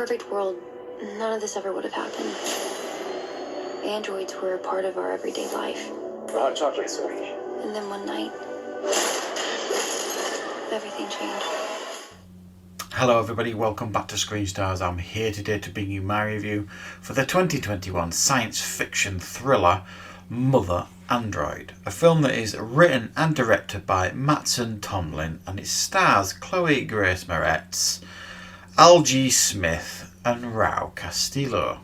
perfect world, none of this ever would have happened. Androids were a part of our everyday life. The hot chocolate, sir. And then one night, everything changed. Hello everybody, welcome back to Screenstars. I'm here today to bring you my review for the 2021 science fiction thriller Mother Android, a film that is written and directed by Mattson Tomlin, and it stars Chloe Grace Moretz, Algie Smith and Rao Castillo.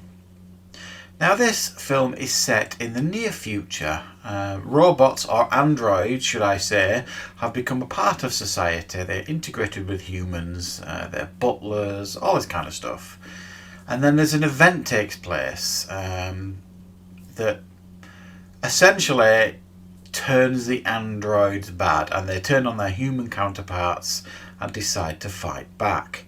Now this film is set in the near future. Robots, or androids should I say, have become a part of society. They're integrated with humans, they're butlers, all this kind of stuff. And then there's an event takes place that essentially turns the androids bad, and they turn on their human counterparts and decide to fight back.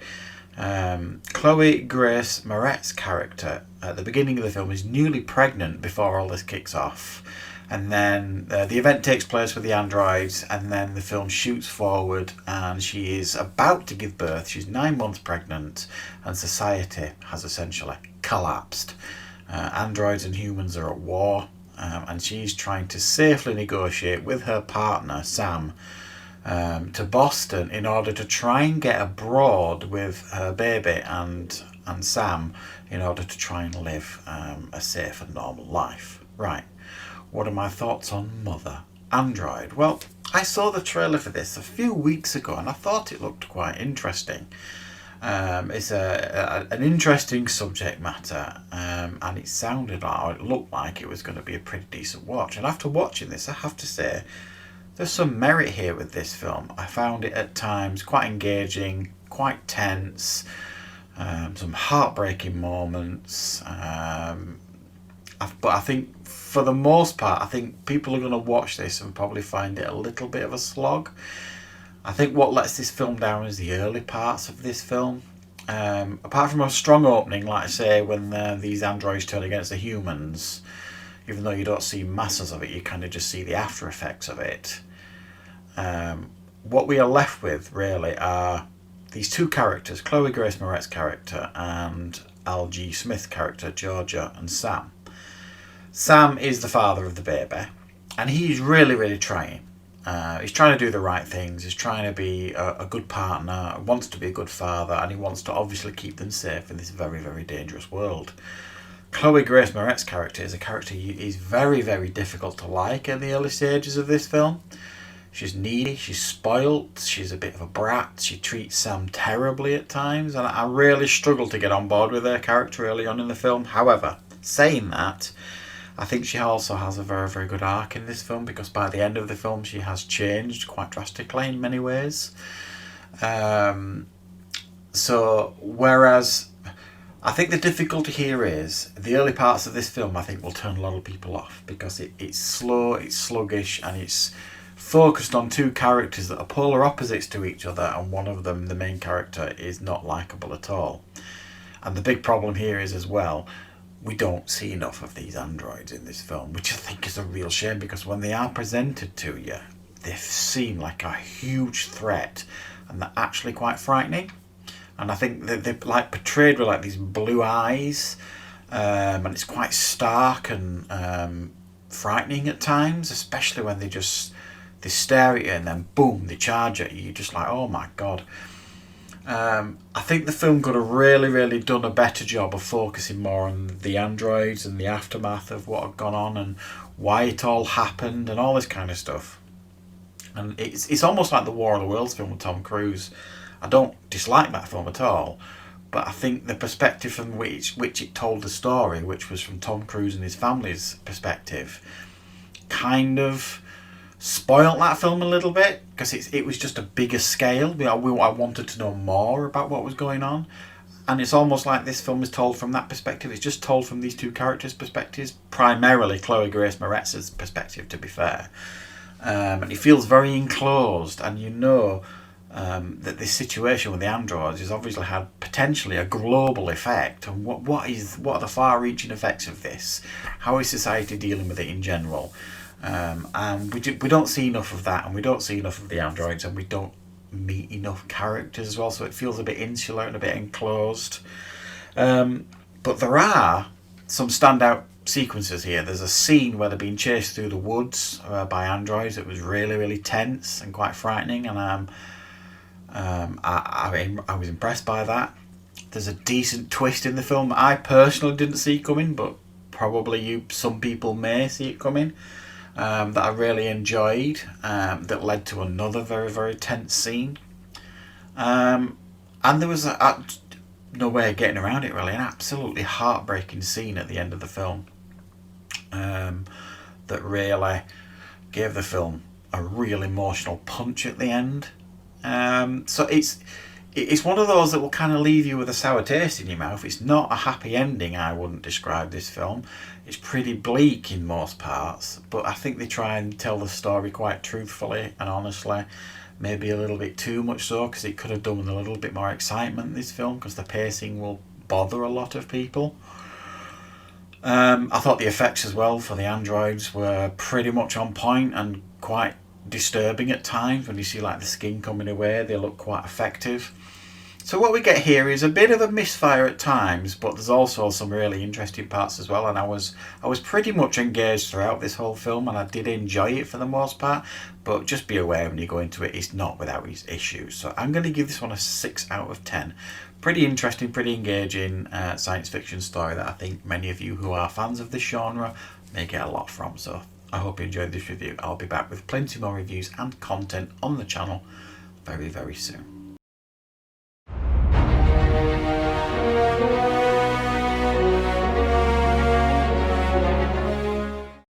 Chloe Grace Moretz's character at the beginning of the film is newly pregnant before all this kicks off, and then the event takes place with the androids, and then the film shoots forward and she is about to give birth. She's 9 months pregnant and society has essentially collapsed. Androids and humans are at war, and she's trying to safely negotiate with her partner Sam to Boston in order to try and get abroad with her baby and Sam in order to try and live a safe and normal life. Right, what are my thoughts on Mother Android? Well, I saw the trailer for this a few weeks ago and I thought it looked quite interesting. It's an interesting subject matter, and it sounded like, or it looked like it was going to be a pretty decent watch. And after watching this, I have to say, there's some merit here with this film. I found it at times quite engaging, quite tense, some heartbreaking moments. But I think for the most part, I think people are going to watch this and probably find it a little bit of a slog. I think what lets this film down is the early parts of this film. Apart from a strong opening, like I say, when these androids turn against the humans, even though you don't see masses of it, you kind of just see the after effects of it. What we are left with really are these two characters, Chloe Grace Moretz's character and Algie Smith's character, Georgia and Sam. Sam is the father of the baby, and he's really trying. He's trying to do the right things, he's trying to be a good partner, wants to be a good father, and he wants to obviously keep them safe in this very dangerous world. Chloe Grace Moretz's character is a character who is very difficult to like in the early stages of this film. She's needy, she's spoilt, she's a bit of a brat, she treats Sam terribly at times, and I really struggled to get on board with her character early on in the film. However, saying that, I think she also has a very good arc in this film, because by the end of the film she has changed quite drastically in many ways. So whereas I think the difficulty here is the early parts of this film I think will turn a lot of people off, because it's slow, it's sluggish, and it's focused on two characters that are polar opposites to each other, and one of them, the main character, is not likeable at all. And the big problem here is as well, we don't see enough of these androids in this film, which I think is a real shame, because when they are presented to you, they seem like a huge threat, and they're actually quite frightening. And I think that they're like portrayed with like these blue eyes, and it's quite stark and frightening at times, especially when they stare at you and then boom, they charge at you. You're just like, oh my god. I think the film could have really done a better job of focusing more on the androids and the aftermath of what had gone on and why it all happened and all this kind of stuff. And it's almost like the War of the Worlds film with Tom Cruise. I don't dislike that film at all, but I think the perspective from which it told the story, which was from Tom Cruise and his family's perspective, kind of spoilt that film a little bit, because it was just a bigger scale. I wanted to know more about what was going on, and it's almost like this film is told from that perspective. It's just told from these two characters' perspectives, primarily Chloe Grace Moretz's perspective, to be fair. And it feels very enclosed, and you know that this situation with the androids has obviously had potentially a global effect. And what are the far-reaching effects of this? How is society dealing with it in general? And we don't see enough of that, and we don't see enough of the androids, and we don't meet enough characters as well, so it feels a bit insular and a bit enclosed. But there are some standout sequences here. There's a scene where they're being chased through the woods by androids. It was really, really tense and quite frightening, and I was impressed by that. There's a decent twist in the film that I personally didn't see coming, but probably some people may see it coming, that I really enjoyed, that led to another very, very tense scene. And there was no way of getting around it really, an absolutely heartbreaking scene at the end of the film, that really gave the film a real emotional punch at the end. So it's one of those that will kind of leave you with a sour taste in your mouth. It's not a happy ending, I wouldn't describe this film. It's pretty bleak in most parts, but I think they try and tell the story quite truthfully and honestly. Maybe a little bit too much so, because it could have done with a little bit more excitement, this film, because the pacing will bother a lot of people. I thought the effects as well for the androids were pretty much on point and quite disturbing at times. When you see like the skin coming away, they look quite effective. So what we get here is a bit of a misfire at times, but there's also some really interesting parts as well, and I was pretty much engaged throughout this whole film, and I did enjoy it for the most part. But just be aware when you go into it, it's not without its issues. So I'm going to give this one a 6 out of 10. Pretty interesting, pretty engaging science fiction story that I think many of you who are fans of this genre may get a lot from. So I hope you enjoyed this review. I'll be back with plenty more reviews and content on the channel very, very soon.